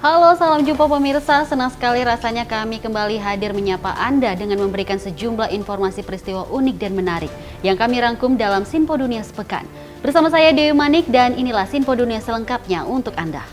Halo, salam jumpa pemirsa. Senang sekali rasanya kami kembali hadir menyapa Anda dengan memberikan sejumlah informasi peristiwa unik dan menarik yang kami rangkum dalam Sinpo Dunia Sepekan. Bersama saya Dewi Manik dan inilah Sinpo Dunia selengkapnya untuk Anda.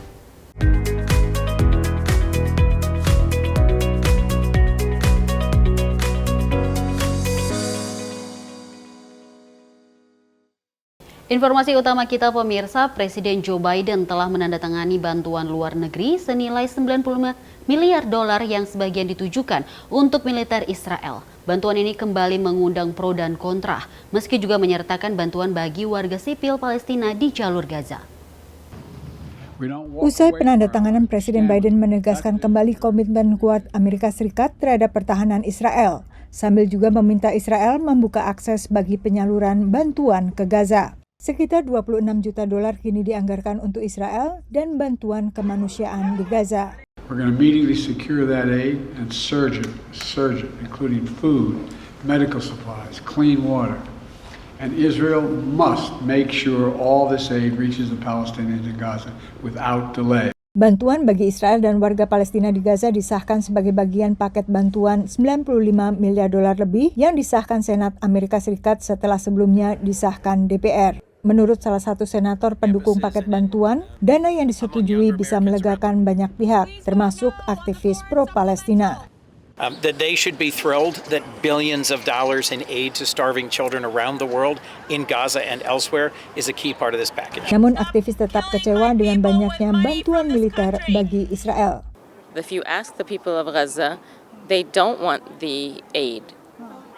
Informasi utama kita pemirsa, Presiden Joe Biden telah menandatangani bantuan luar negeri senilai 95 miliar dolar yang sebagian ditujukan untuk militer Israel. Bantuan ini kembali mengundang pro dan kontra, meski juga menyertakan bantuan bagi warga sipil Palestina di jalur Gaza. Usai penandatanganan, Presiden Biden menegaskan kembali komitmen kuat Amerika Serikat terhadap pertahanan Israel, sambil juga meminta Israel membuka akses bagi penyaluran bantuan ke Gaza. Sekitar 26 juta dolar kini dianggarkan untuk Israel dan bantuan kemanusiaan di Gaza. We're going to immediately secure that aid and surge it, including food, medical supplies, clean water. And Israel must make sure all this aid reaches the Palestinians in Gaza without delay. Bantuan bagi Israel dan warga Palestina di Gaza disahkan sebagai bagian paket bantuan 95 miliar dolar lebih yang disahkan Senat Amerika Serikat setelah sebelumnya disahkan DPR. Menurut salah satu senator pendukung paket bantuan, dana yang disetujui bisa melegakan banyak pihak, termasuk aktivis pro-Palestina. That they should be thrilled that billions of dollars in aid to starving children around the world in Gaza and elsewhere is a key part of this package. Namun aktivis tetap kecewa dengan banyaknya bantuan militer bagi Israel. If you ask the people of Gaza, they don't want the aid.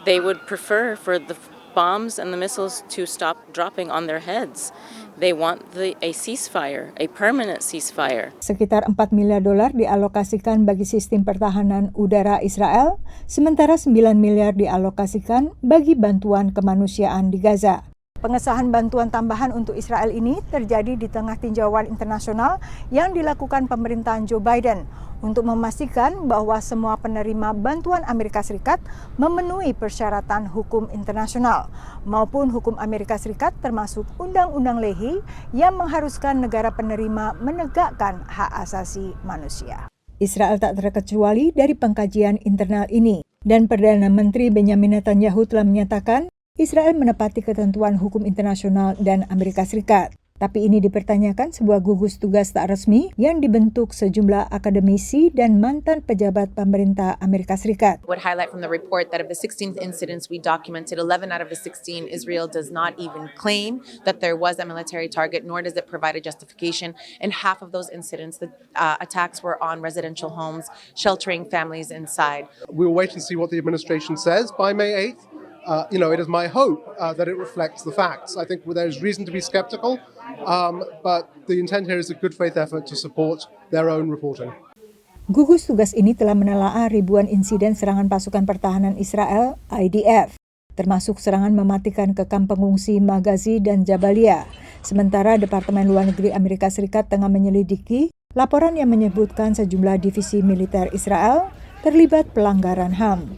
They would prefer for the bombs and the missiles to stop dropping on their heads. They want a ceasefire, a permanent ceasefire. Sekitar 4 miliar dolar dialokasikan bagi sistem pertahanan udara Israel, sementara 9 miliar dialokasikan bagi bantuan kemanusiaan di Gaza. Pengesahan bantuan tambahan untuk Israel ini terjadi di tengah tinjauan internasional yang dilakukan pemerintahan Joe Biden untuk memastikan bahwa semua penerima bantuan Amerika Serikat memenuhi persyaratan hukum internasional maupun hukum Amerika Serikat termasuk Undang-Undang Lehi yang mengharuskan negara penerima menegakkan hak asasi manusia. Israel tak terkecuali dari pengkajian internal ini dan Perdana Menteri Benjamin Netanyahu telah menyatakan Israel menepati ketentuan hukum internasional dan Amerika Serikat. Tapi ini dipertanyakan sebuah gugus tugas tak resmi yang dibentuk sejumlah akademisi dan mantan pejabat pemerintah Amerika Serikat. Would highlight from the report that of the 16 incidents we documented, 11 out of the 16, Israel does not even claim that there was a military target, nor does it provide a justification. In half of those incidents, the attacks were on residential homes, sheltering families inside. We'll wait and see what the administration says by May 8th. It is my hope that it reflects the facts. I think there's reason to be skeptical, but the intent here is a good faith effort to support their own reporting. Gugus tugas ini telah menelaah ribuan insiden serangan pasukan pertahanan Israel, IDF, termasuk serangan mematikan ke kamp pengungsi Maghazi dan Jabalia. Sementara Departemen Luar Negeri Amerika Serikat tengah menyelidiki laporan yang menyebutkan sejumlah divisi militer Israel terlibat pelanggaran HAM.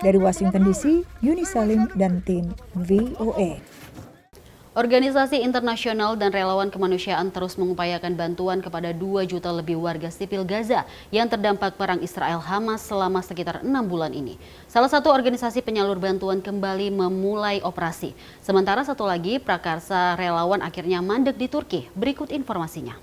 Dari Washington DC, Yuni Salim dan tim VOA. Organisasi internasional dan relawan kemanusiaan terus mengupayakan bantuan kepada 2 juta lebih warga sipil Gaza yang terdampak perang Israel-Hamas selama sekitar 6 bulan ini. Salah satu organisasi penyalur bantuan kembali memulai operasi. Sementara satu lagi prakarsa relawan akhirnya mandek di Turki. Berikut informasinya.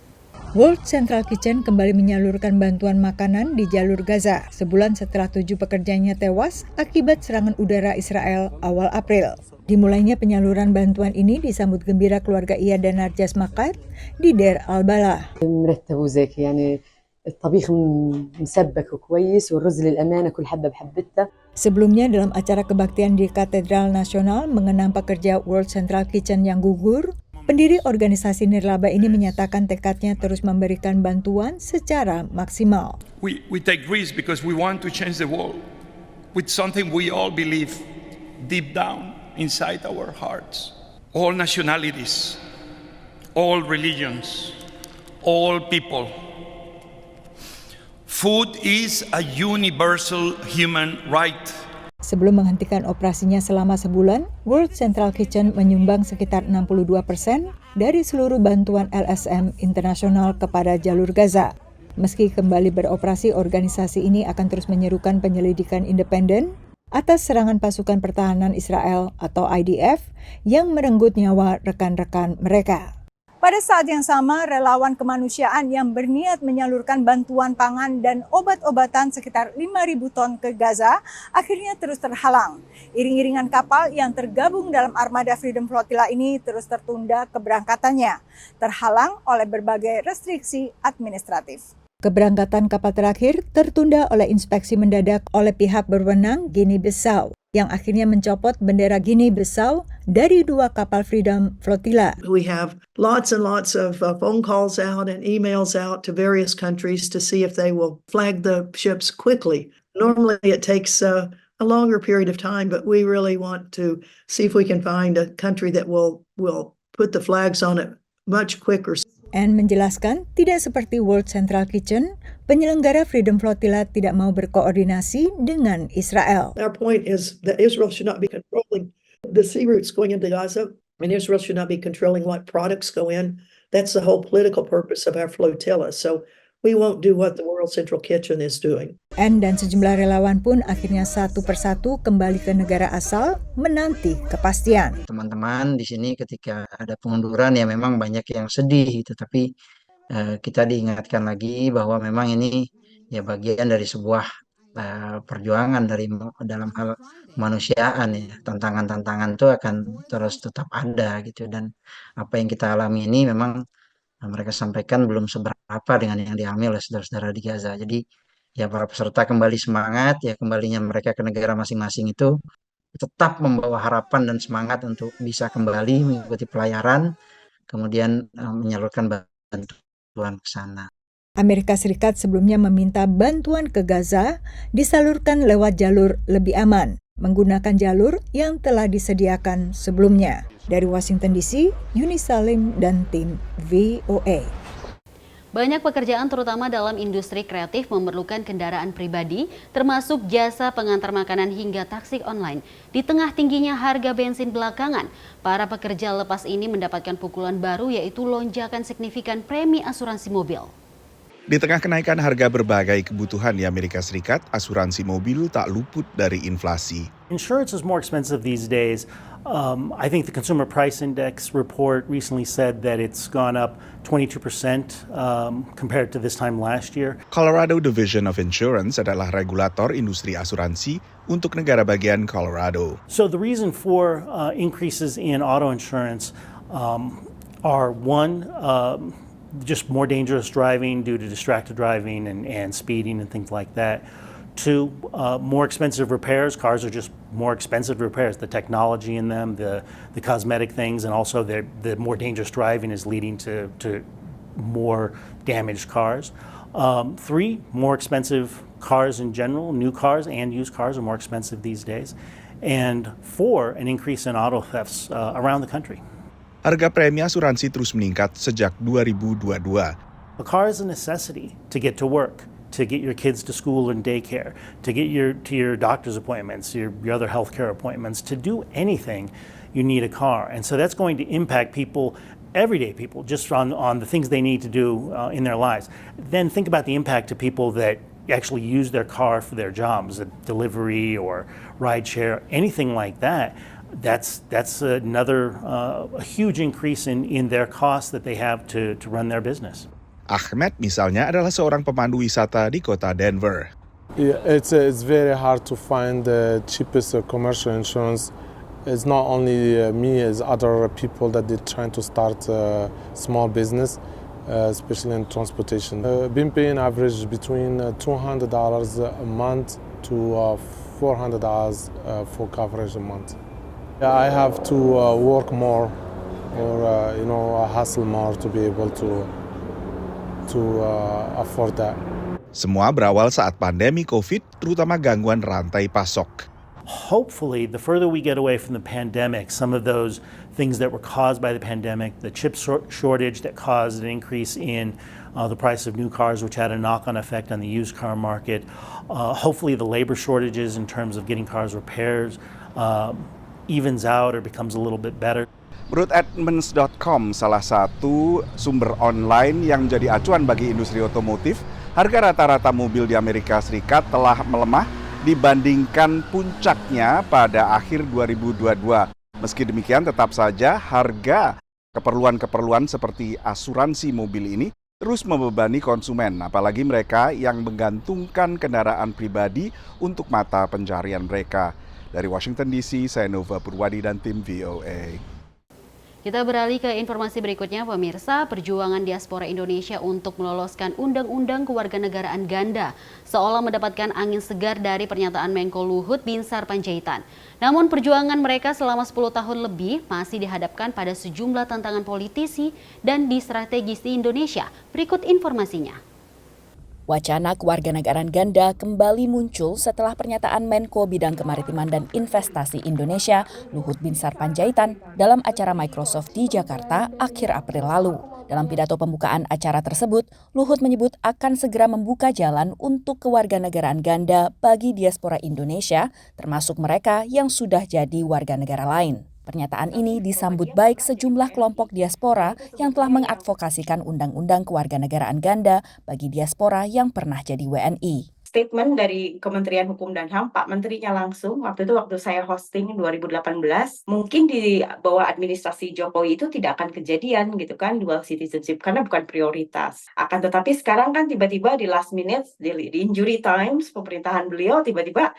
World Central Kitchen kembali menyalurkan bantuan makanan di jalur Gaza sebulan setelah 7 pekerjanya tewas akibat serangan udara Israel awal April. Dimulainya penyaluran bantuan ini disambut gembira keluarga Iyad dan Narjas Makar di Deir al-Balah. Sebelumnya dalam acara kebaktian di Katedral Nasional mengenang pekerja World Central Kitchen yang gugur, pendiri organisasi nirlaba ini menyatakan tekadnya terus memberikan bantuan secara maksimal. We take risks because we want to change the world with something we all believe deep down inside our hearts. All nationalities, all religions, all people. Food is a universal human right. Sebelum menghentikan operasinya selama sebulan, World Central Kitchen menyumbang sekitar 62% dari seluruh bantuan LSM internasional kepada jalur Gaza. Meski kembali beroperasi, organisasi ini akan terus menyerukan penyelidikan independen atas serangan pasukan pertahanan Israel atau IDF yang merenggut nyawa rekan-rekan mereka. Pada saat yang sama, relawan kemanusiaan yang berniat menyalurkan bantuan pangan dan obat-obatan sekitar 5.000 ton ke Gaza akhirnya terus terhalang. Iring-iringan kapal yang tergabung dalam armada Freedom Flotilla ini terus tertunda keberangkatannya, terhalang oleh berbagai restriksi administratif. Keberangkatan kapal terakhir tertunda oleh inspeksi mendadak oleh pihak berwenang Guinea-Bissau, yang akhirnya mencopot bendera Guinea-Bissau dari 2 kapal Freedom Flotilla. We have lots and lots of phone calls out and emails out to various countries to see if they will flag the ships quickly. Normally it takes a longer period of time, but we really want to see if we can find a country that will put the flags on it much quicker. Anne menjelaskan, tidak seperti World Central Kitchen, penyelenggara Freedom Flotilla tidak mau berkoordinasi dengan Israel. Our point is that Israel should not be controlling the sea routes going into Gaza, and Israel should not be controlling what products go in. That's the whole political purpose of our flotilla. So we won't do what the World Central Kitchen is doing. Anne dan sejumlah relawan pun akhirnya satu persatu kembali ke negara asal menanti kepastian. Teman-teman di sini ketika ada pengunduran ya memang banyak yang sedih, tetapi kita diingatkan lagi bahwa memang ini ya bagian dari sebuah perjuangan dalam hal kemanusiaan ya. Tantangan-tantangan itu akan terus tetap ada gitu, dan apa yang kita alami ini memang mereka sampaikan belum seberapa dengan yang dialami oleh saudara-saudara di Gaza. Jadi ya para peserta kembali semangat, ya kembalinya mereka ke negara masing-masing itu tetap membawa harapan dan semangat untuk bisa kembali mengikuti pelayaran, kemudian menyalurkan bantuan ke sana. Amerika Serikat sebelumnya meminta bantuan ke Gaza disalurkan lewat jalur lebih aman, menggunakan jalur yang telah disediakan sebelumnya. Dari Washington DC, Yuni Salim dan tim VOA. Banyak pekerjaan terutama dalam industri kreatif memerlukan kendaraan pribadi, termasuk jasa pengantar makanan hingga taksi online. Di tengah tingginya harga bensin belakangan, para pekerja lepas ini mendapatkan pukulan baru, yaitu lonjakan signifikan premi asuransi mobil. Di tengah kenaikan harga berbagai kebutuhan di Amerika Serikat, asuransi mobil tak luput dari inflasi. Insurance is more expensive these days. I think the Consumer Price Index report recently said that it's gone up 22% compared to this time last year. Colorado Division of Insurance adalah regulator industri asuransi untuk negara bagian Colorado. So the reason for increases in auto insurance are one, just more dangerous driving due to distracted driving and speeding and things like that. Two, more expensive repairs. Cars are just more expensive repairs. The technology in them, the cosmetic things, and also the more dangerous driving is leading to more damaged cars. Three, more expensive cars in general. New cars and used cars are more expensive these days. And four, an increase in auto thefts around the country. Harga premi asuransi terus meningkat sejak 2022. A car is a necessity to get to work, to get your kids to school and daycare, to get to your doctor's appointments, your other healthcare appointments. To do anything, you need a car. And so that's going to impact people, everyday people, just on the things they need to do in their lives. Then think about the impact to people that actually use their car for their jobs, delivery or rideshare, anything like that. That's another a huge increase in their costs that they have to run their business. Ahmed misalnya adalah seorang pemandu wisata di kota Denver. Yeah, it's very hard to find the cheapest commercial insurance. It's not only me, it's other people that they're trying to start a small business, especially in transportation. Been paying average between $200 a month to $400 for coverage a month. I have to work more or hustle more to be able to afford that. Semua berawal saat pandemi COVID, terutama gangguan rantai pasok. Hopefully, the further we get away from the pandemic, some of those things that were caused by the pandemic, the chip shortage that caused an increase in the price of new cars, which had a knock-on effect on the used car market, hopefully the labor shortages in terms of getting cars repairs evens out or becomes a little bit better. Menurut Edmunds.com, salah satu sumber online yang menjadi acuan bagi industri otomotif, harga rata-rata mobil di Amerika Serikat telah melemah dibandingkan puncaknya pada akhir 2022. Meski demikian, tetap saja harga keperluan-keperluan seperti asuransi mobil ini terus membebani konsumen, apalagi mereka yang menggantungkan kendaraan pribadi untuk mata pencarian mereka. Dari Washington DC, saya Nova Purwadi dan tim VOA. Kita beralih ke informasi berikutnya, pemirsa. Perjuangan diaspora Indonesia untuk meloloskan Undang-Undang Kewarganegaraan Ganda seolah mendapatkan angin segar dari pernyataan Menko Luhut Binsar Panjaitan. Namun perjuangan mereka selama 10 tahun lebih masih dihadapkan pada sejumlah tantangan politisi dan di strategis di Indonesia. Berikut informasinya. Wacana kewarganegaraan ganda kembali muncul setelah pernyataan Menko Bidang Kemaritiman dan Investasi Indonesia, Luhut Binsar Panjaitan, dalam acara Microsoft di Jakarta akhir April lalu. Dalam pidato pembukaan acara tersebut, Luhut menyebut akan segera membuka jalan untuk kewarganegaraan ganda bagi diaspora Indonesia, termasuk mereka yang sudah jadi warga negara lain. Pernyataan ini disambut baik sejumlah kelompok diaspora yang telah mengadvokasikan Undang-Undang Kewarganegaraan Ganda bagi diaspora yang pernah jadi WNI. Statement dari Kementerian Hukum dan HAM, Pak Menterinya langsung, waktu saya hosting 2018, mungkin di bawah administrasi Jokowi itu tidak akan kejadian gitu kan, dual citizenship, karena bukan prioritas. Akan tetapi sekarang kan tiba-tiba di last minute, di injury times, pemerintahan beliau tiba-tiba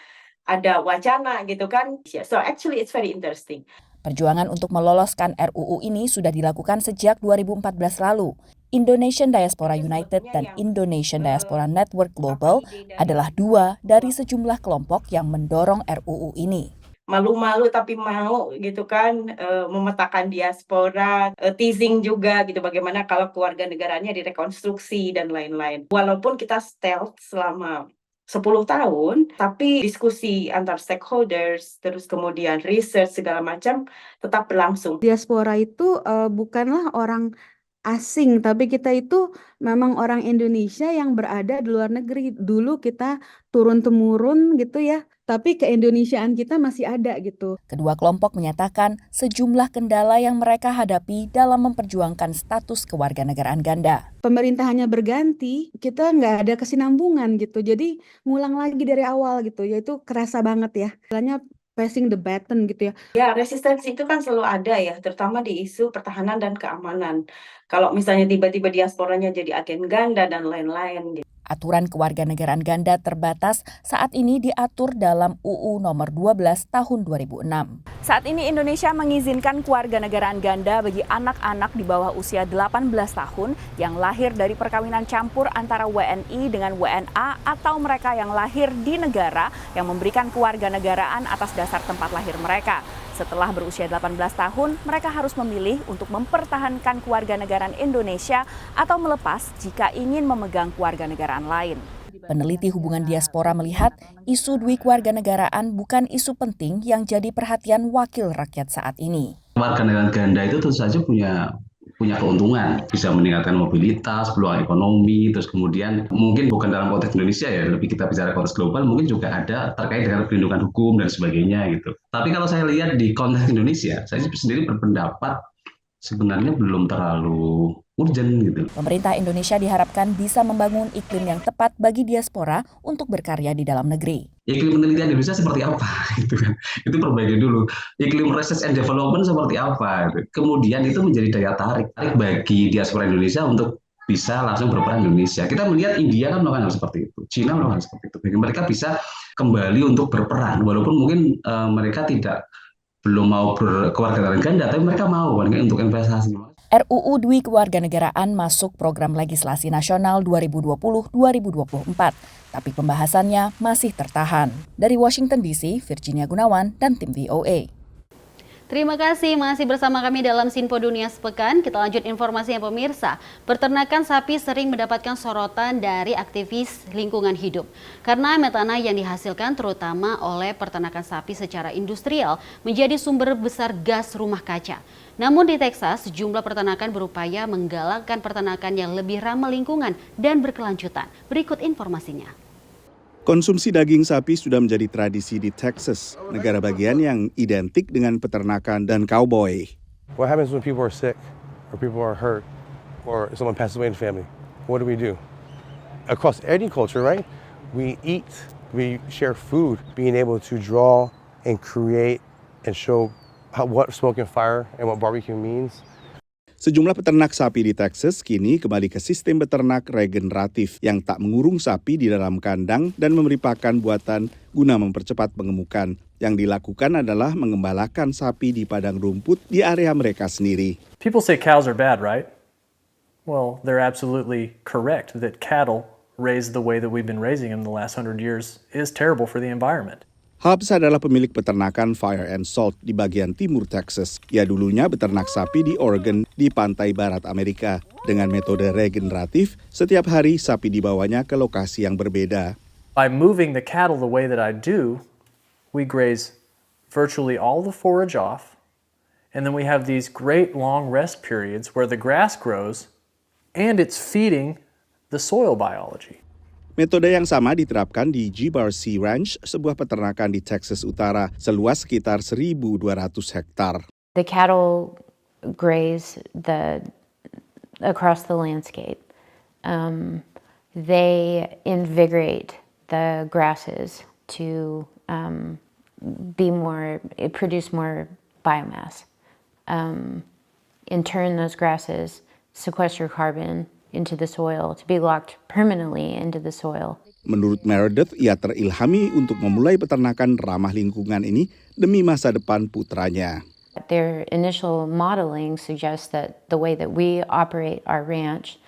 ada wacana gitu kan. So actually it's very interesting. Perjuangan untuk meloloskan RUU ini sudah dilakukan sejak 2014 lalu. Indonesian Diaspora United dan Indonesian Diaspora Network Global adalah dua dari sejumlah kelompok yang mendorong RUU ini. Malu-malu tapi mau gitu kan, memetakan diaspora, teasing juga gitu bagaimana kalau kewarganegaraannya direkonstruksi dan lain-lain. Walaupun kita stealth selama 10 tahun, tapi diskusi antar stakeholders, terus kemudian research segala macam tetap berlangsung. Diaspora itu bukanlah orang asing, tapi kita itu memang orang Indonesia yang berada di luar negeri. Dulu kita turun-temurun gitu ya, tapi keindonesiaan kita masih ada gitu. Kedua kelompok menyatakan sejumlah kendala yang mereka hadapi dalam memperjuangkan status kewarganegaraan ganda. Pemerintahannya berganti, kita nggak ada kesinambungan gitu, jadi ngulang lagi dari awal gitu, yaitu kerasa banget ya. Istilahnya passing the baton gitu ya. Ya, resistensi itu kan selalu ada ya, terutama di isu pertahanan dan keamanan. Kalau misalnya tiba-tiba diasporanya jadi agen ganda dan lain-lain gitu. Aturan kewarganegaraan ganda terbatas saat ini diatur dalam UU nomor 12 tahun 2006. Saat ini Indonesia mengizinkan kewarganegaraan ganda bagi anak-anak di bawah usia 18 tahun yang lahir dari perkawinan campur antara WNI dengan WNA atau mereka yang lahir di negara yang memberikan kewarganegaraan atas dasar tempat lahir mereka. Setelah berusia 18 tahun, mereka harus memilih untuk mempertahankan kewarganegaraan Indonesia atau melepas jika ingin memegang kewarganegaraan lain. Peneliti hubungan diaspora melihat isu dui kewarganegaraan bukan isu penting yang jadi perhatian wakil rakyat saat ini. Kewarganegaraan ganda itu tentu saja punya keuntungan, bisa meningkatkan mobilitas, peluang ekonomi, terus kemudian mungkin bukan dalam konteks Indonesia ya, lebih kita bicara konteks global, mungkin juga ada terkait dengan perlindungan hukum dan sebagainya gitu. Tapi kalau saya lihat di konteks Indonesia, saya sendiri berpendapat sebenarnya belum terlalu urgent gitu. Pemerintah Indonesia diharapkan bisa membangun iklim yang tepat bagi diaspora untuk berkarya di dalam negeri. Iklim penelitian Indonesia seperti apa gitu kan. Itu perbaiki dulu. Iklim research and development seperti apa gitu. Kemudian itu menjadi daya tarik bagi diaspora Indonesia untuk bisa langsung berperan di Indonesia. Kita melihat India kan melakukan hal seperti itu, Cina melakukan hal seperti itu. Bagi mereka bisa kembali untuk berperan walaupun mungkin mereka belum mau berkewarganegaraan ganda, tapi mereka mau untuk investasi. RUU Dui Kewarganegaraan masuk program legislasi nasional 2020-2024, tapi pembahasannya masih tertahan. Dari Washington DC, Virginia Gunawan dan tim VOA. Terima kasih masih bersama kami dalam Sinpo Dunia Sepekan. Kita lanjut informasinya pemirsa. Peternakan sapi sering mendapatkan sorotan dari aktivis lingkungan hidup. Karena metana yang dihasilkan terutama oleh peternakan sapi secara industrial menjadi sumber besar gas rumah kaca. Namun di Texas, sejumlah peternakan berupaya menggalakkan peternakan yang lebih ramah lingkungan dan berkelanjutan. Berikut informasinya. Konsumsi daging sapi sudah menjadi tradisi di Texas, negara bagian yang identik dengan peternakan dan cowboy. What happens when people are sick or people are hurt or someone passes away in the family? What do? across any culture, right? We eat, we share food, being able to draw and create and show what smoke and fire and what barbecue means. Sejumlah peternak sapi di Texas kini kembali ke sistem beternak regeneratif yang tak mengurung sapi di dalam kandang dan memberi pakan buatan guna mempercepat pengemukan. Yang dilakukan adalah mengembalakan sapi di padang rumput di area mereka sendiri. People say cows are bad, right? Well, they're absolutely correct that cattle raised the way that we've been raising them the last 100 years is terrible for the environment. Hobbs adalah pemilik peternakan Fire and Salt di bagian timur Texas. Ia dulunya beternak sapi di Oregon di pantai barat Amerika. Dengan metode regeneratif, setiap hari sapi dibawanya ke lokasi yang berbeda. By moving the cattle the way that I do, we graze virtually all the forage off, and then we have these great long rest periods where the grass grows and it's feeding the soil biology. Metode yang sama diterapkan di G-Bar-C Ranch, sebuah peternakan di Texas Utara, seluas sekitar 1.200 hektar. The cattle graze across the landscape. They invigorate the grasses to produce more biomass. In turn, those grasses sequester carbon into the soil to be locked permanently into the soil. Menurut Meredith, ia terilhami untuk memulai peternakan ramah lingkungan ini demi masa depan putranya. Their initial modeling suggests that the way that we operate our ranch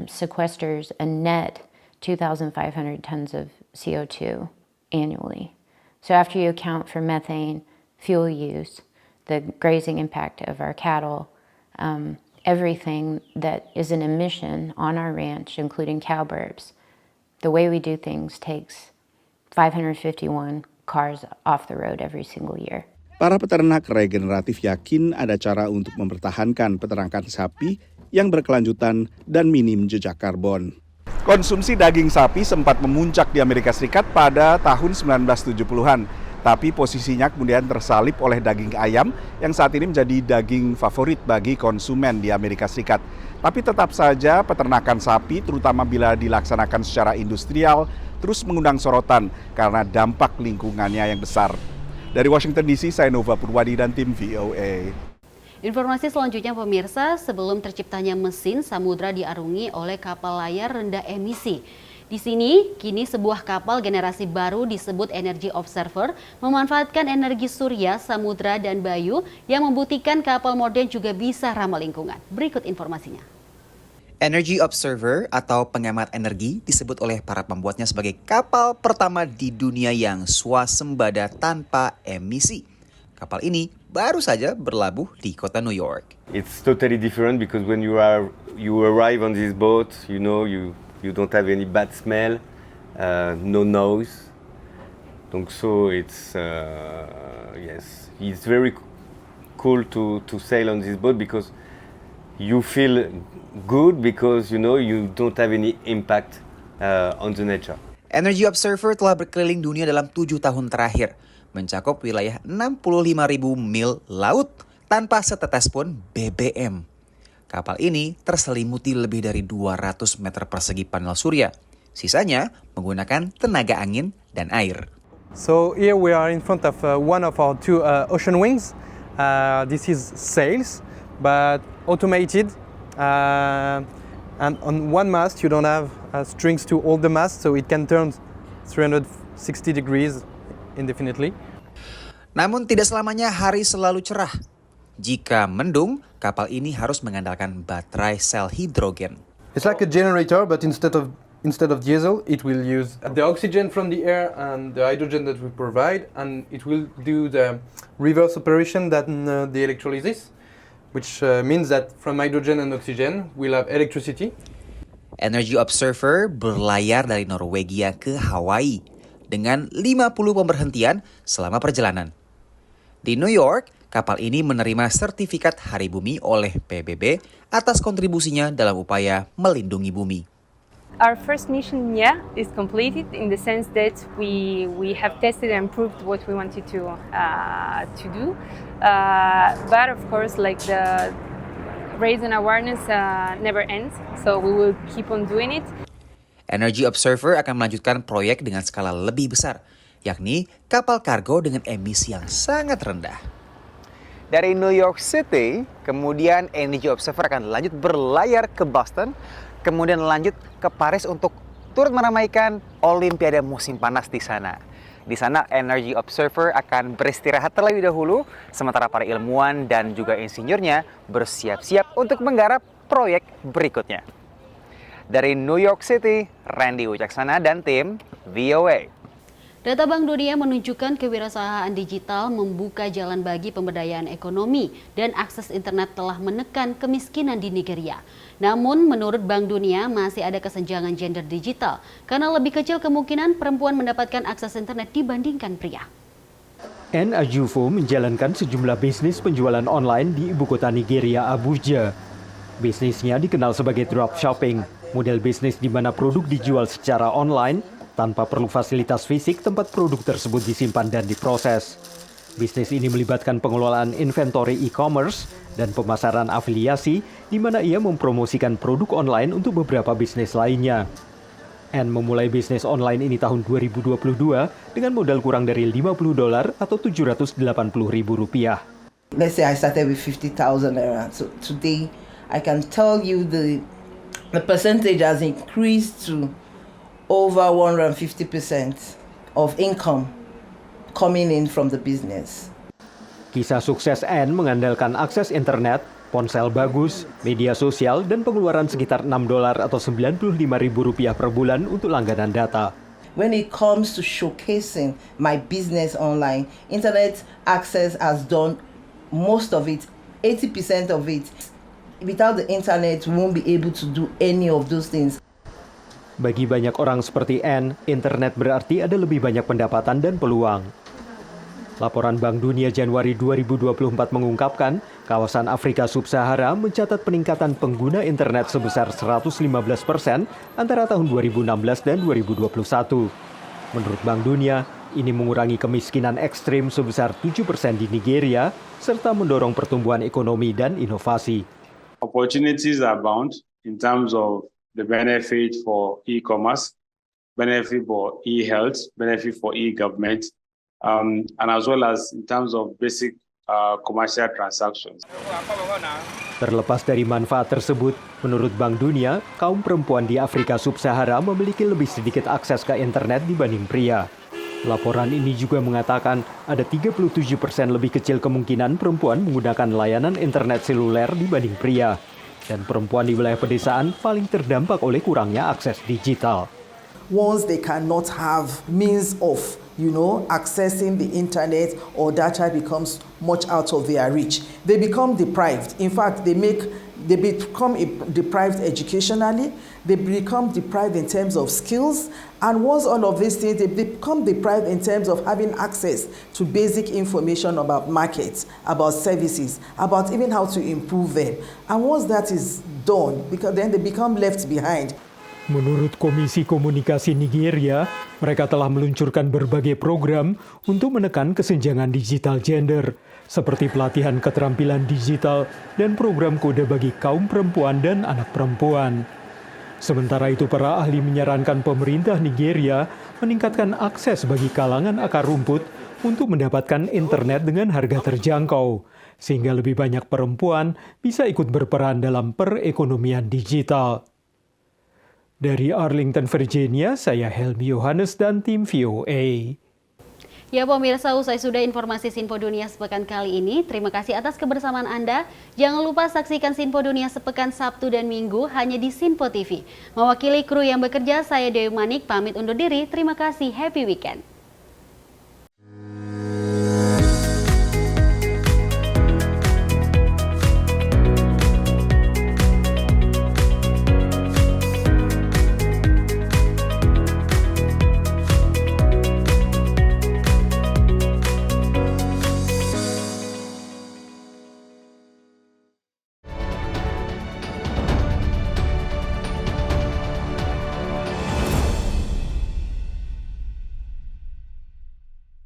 sequesters a net 2,500 tons of CO2 annually. So after you account for methane, fuel use, the grazing impact of our cattle, everything that is an emission on our ranch, including cow burps, the way we do things takes 551 cars off the road every single year. Para peternak regeneratif yakin ada cara untuk mempertahankan peternakan sapi yang berkelanjutan dan minim jejak karbon. Konsumsi daging sapi sempat memuncak di Amerika Serikat pada tahun 1970-an. Tapi posisinya kemudian tersalip oleh daging ayam yang saat ini menjadi daging favorit bagi konsumen di Amerika Serikat. Tapi tetap saja peternakan sapi, terutama bila dilaksanakan secara industrial, terus mengundang sorotan karena dampak lingkungannya yang besar. Dari Washington DC, saya Nova Purwadi dan tim VOA. Informasi selanjutnya pemirsa, sebelum terciptanya mesin, samudra diarungi oleh kapal layar rendah emisi. Di sini, kini sebuah kapal generasi baru disebut Energy Observer memanfaatkan energi surya, samudra, dan bayu yang membuktikan kapal modern juga bisa ramah lingkungan. Berikut informasinya. Energy Observer atau pengamat energi disebut oleh para pembuatnya sebagai kapal pertama di dunia yang swasembada tanpa emisi. Kapal ini baru saja berlabuh di kota New York. It's totally different because when you arrive on this boat, you don't have any bad smell, no noise. So it's very cool to sail on this boat because you feel good because you don't have any impact on the nature. Energy Observer telah berkeliling dunia dalam 7 tahun terakhir, mencakup wilayah 65.000 mil laut tanpa setetes pun BBM. Kapal ini terselimuti lebih dari 200 meter persegi panel surya. Sisanya menggunakan tenaga angin dan air. So here we are in front of one of our two ocean wings. This is sails, but automated. And on one mast you don't have strings to hold the mast, so it can turn 360 degrees indefinitely. Namun tidak selamanya hari selalu cerah. Jika mendung, kapal ini harus mengandalkan baterai sel hidrogen. It's like a generator, but instead of diesel, it will use the oxygen from the air and the hydrogen that we provide, and it will do the reverse operation than the electrolysis, which means that from hydrogen and oxygen, we'll have electricity. Energy Observer berlayar dari Norwegia ke Hawaii dengan 50 pemberhentian selama perjalanan. Di New York, kapal ini menerima sertifikat Hari Bumi oleh PBB atas kontribusinya dalam upaya melindungi bumi. Our first mission, is completed in the sense that we have tested and proved what we wanted to do. But of course, like the raising awareness never ends, so we will keep on doing it. Energy Observer akan melanjutkan proyek dengan skala lebih besar, yakni kapal kargo dengan emisi yang sangat rendah. Dari New York City, kemudian Energy Observer akan lanjut berlayar ke Boston, kemudian lanjut ke Paris untuk turut meramaikan Olimpiade musim panas di sana. Di sana Energy Observer akan beristirahat terlebih dahulu, sementara para ilmuwan dan juga insinyurnya bersiap-siap untuk menggarap proyek berikutnya. Dari New York City, Randy Wicaksana dan tim VOA. Data Bank Dunia menunjukkan kewirausahaan digital membuka jalan bagi pemberdayaan ekonomi dan akses internet telah menekan kemiskinan di Nigeria. Namun menurut Bank Dunia masih ada kesenjangan gender digital karena lebih kecil kemungkinan perempuan mendapatkan akses internet dibandingkan pria. Anne Ajufo menjalankan sejumlah bisnis penjualan online di ibu kota Nigeria, Abuja. Bisnisnya dikenal sebagai dropshipping, model bisnis di mana produk dijual secara online tanpa perlu fasilitas fisik tempat produk tersebut disimpan dan diproses. Bisnis ini melibatkan pengelolaan inventory e-commerce dan pemasaran afiliasi, di mana ia mempromosikan produk online untuk beberapa bisnis lainnya. Anne memulai bisnis online ini tahun 2022 dengan modal kurang dari $50 atau Rp780.000. Let's say I started with 50,000 naira. So today I can tell you the percentage has increased to over 150% of income coming in from the business. Kisah sukses Anne mengandalkan akses internet, ponsel bagus, media sosial, dan pengeluaran sekitar $6 atau Rp95.000 per bulan untuk langganan data. When it comes to showcasing my business online, internet access has done most of it, 80% of it. Without the internet, we won't be able to do any of those things. Bagi banyak orang seperti Anne, internet berarti ada lebih banyak pendapatan dan peluang. Laporan Bank Dunia Januari 2024 mengungkapkan, kawasan Afrika Sub-Sahara mencatat peningkatan pengguna internet sebesar 115% antara tahun 2016 dan 2021. Menurut Bank Dunia, ini mengurangi kemiskinan ekstrim sebesar 7% di Nigeria, serta mendorong pertumbuhan ekonomi dan inovasi. Opportunities abound in terms of the benefit for e-commerce, benefit for e-health, benefit for e-government, and as well as in terms of basic commercial transactions. Terlepas dari manfaat tersebut, menurut Bank Dunia, kaum perempuan di Afrika Sub-Sahara memiliki lebih sedikit akses ke internet dibanding pria. Laporan ini juga mengatakan ada 37% lebih kecil kemungkinan perempuan menggunakan layanan internet seluler dibanding pria. Dan perempuan di wilayah pedesaan paling terdampak oleh kurangnya akses digital. Once they cannot have means of, accessing the internet or data becomes much out of their reach, they become deprived. In fact, they become deprived educationally, they become deprived in terms of skills, and once all of these things, they become deprived in terms of having access to basic information about markets, about services, about even how to improve them. And once that is done, because then they become left behind. Menurut Komisi Komunikasi Nigeria, mereka telah meluncurkan berbagai program untuk menekan kesenjangan digital gender, seperti pelatihan keterampilan digital dan program kode bagi kaum perempuan dan anak perempuan. Sementara itu, para ahli menyarankan pemerintah Nigeria meningkatkan akses bagi kalangan akar rumput untuk mendapatkan internet dengan harga terjangkau, sehingga lebih banyak perempuan bisa ikut berperan dalam perekonomian digital. Dari Arlington, Virginia, saya Helmi Yohanes dan tim VOA. Ya pemirsa, usai sudah informasi Sinpo Dunia sepekan kali ini. Terima kasih atas kebersamaan Anda. Jangan lupa saksikan Sinpo Dunia sepekan Sabtu dan Minggu hanya di Sinpo TV. Mewakili kru yang bekerja, saya Dewi Manik pamit undur diri. Terima kasih, happy weekend.